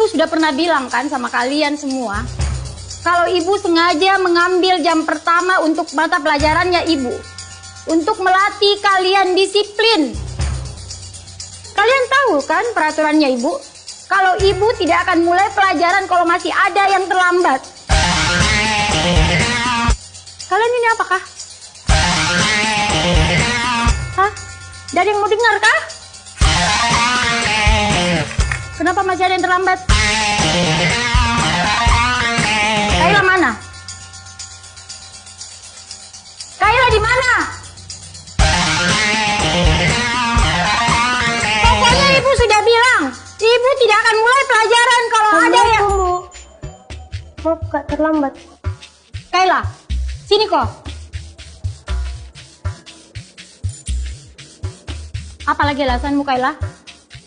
ibu sudah pernah bilang kan sama kalian semua, kalau ibu sengaja mengambil jam pertama untuk mata pelajarannya ibu, untuk melatih kalian disiplin. Kalian tahu kan peraturannya ibu? Kalau ibu tidak akan mulai pelajaran kalau masih ada yang terlambat. Kalian ini apakah? Hah? Dari yang mau dengar kah? Kenapa masih ada yang terlambat? Kayla mana? Kayla di mana? Pokoknya ibu sudah bilang, ibu tidak akan mulai pelajaran kalau ada yang... Maaf kak, terlambat. Kayla, sini kok. Apa lagi alasanmu Kayla?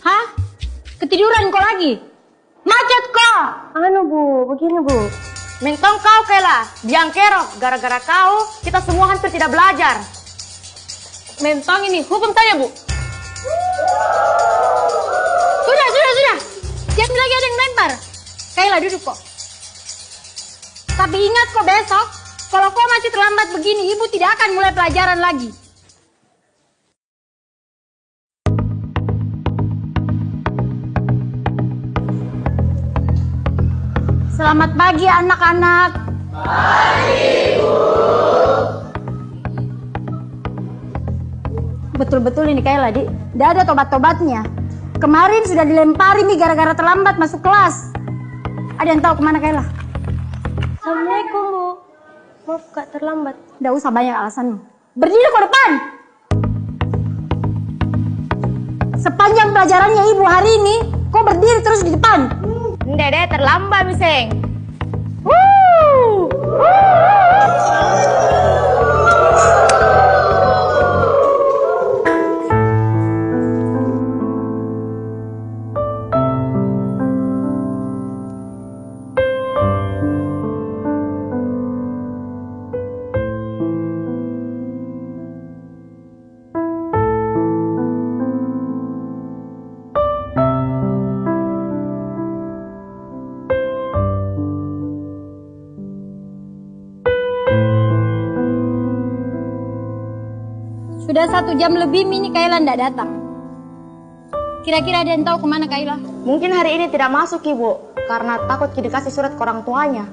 Hah? Ketiduran kok lagi? Macet kok! Anu bu, begini bu. Mentong kau Kayla, biang kerok. Gara-gara kau, kita semua hampir tidak belajar. Mentong ini, hukum saya bu. Sudah. Jangan lagi ada yang lempar. Kayla duduk kok. Tapi ingat kok besok, kalau kau masih terlambat begini, ibu tidak akan mulai pelajaran lagi. Selamat pagi anak-anak. Pagi, Bu. Betul-betul ini Kayla, Di. Tidak ada tobat-tobatnya. Kemarin sudah dilempari nih gara-gara terlambat masuk kelas. Ada yang tahu kemana Kayla? Assalamualaikum bu. Maaf kak, terlambat. Tidak usah banyak alasanmu. Berdiri ke depan. Sepanjang pelajarannya ibu hari ini, kau berdiri terus di depan. Dede terlambat miseng. Sudah 1 jam lebih ini Kayla tidak datang. Kira-kira ada yang tahu kemana Kayla? Mungkin hari ini tidak masuk ibu, karena takut dikasih surat ke orang tuanya.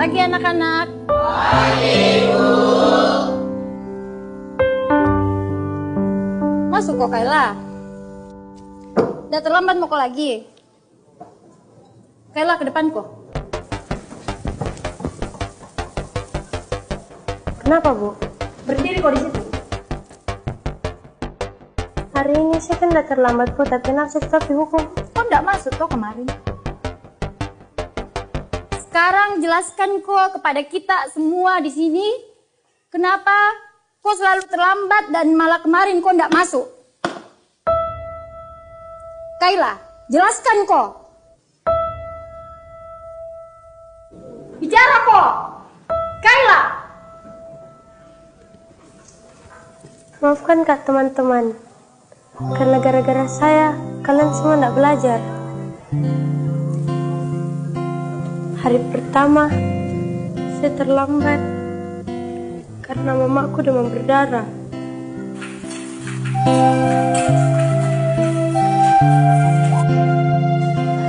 Pagi anak-anak. Pagi, Bu. Masuk kok Kayla. Udah terlambat mau kok lagi. Kayla ke depan kok. Kenapa bu? Berdiri kok di situ. Hari ini saya kan udah terlambat bu, tapi nafsu tetap dihukum. Kok tidak masuk kok kemarin? Sekarang jelaskan kok kepada kita semua di sini, kenapa kok selalu terlambat dan malah kemarin kok tidak masuk? Kayla, jelaskan kok. Bicara kok. Kayla. Maafkan kak teman-teman, karena gara-gara saya, kalian semua tidak belajar. Hari pertama, saya terlambat karena mamaku demam berdarah.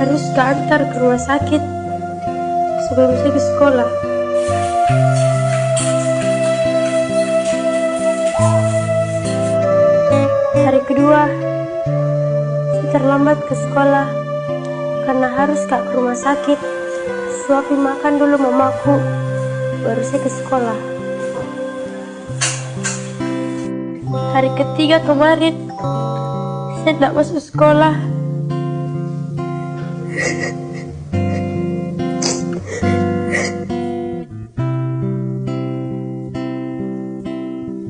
Harus keantar ke rumah sakit sebelum saya ke sekolah. Hari kedua, saya terlambat ke sekolah karena harus ke rumah sakit. Suapin makan dulu mamaku, baru saya ke sekolah. Hari ketiga kemarin, saya tidak masuk sekolah.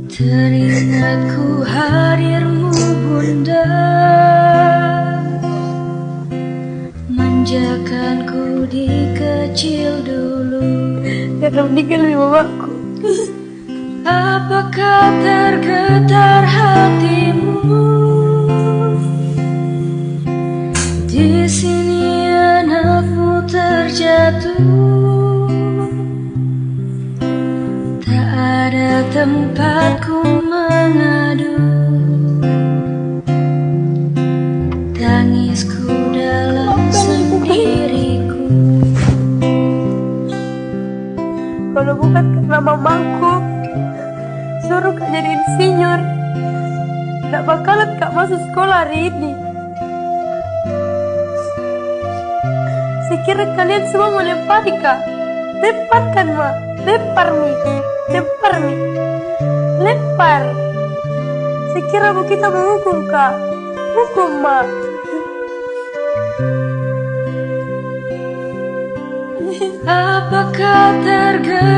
Teringat Ingat ku hadirmu bunda, manjakanku di kecil dulu. Karena meninggal mamaku. Apakah tergetar hatimu? Di sini anakmu terjatuh, tak ada tempatku mengadu. Tangisku dalam sendiriku. Kalau bukan karena mamaku suruh kak jadi insinyur, gak bakalan kak masuk sekolah hari ini. Sekira kalian semua mau lempar kak, lemparkan ma, lempar mi, lempar mi, lempar. Sekira kita menghukum kak, hukum ma. Apakah tergetar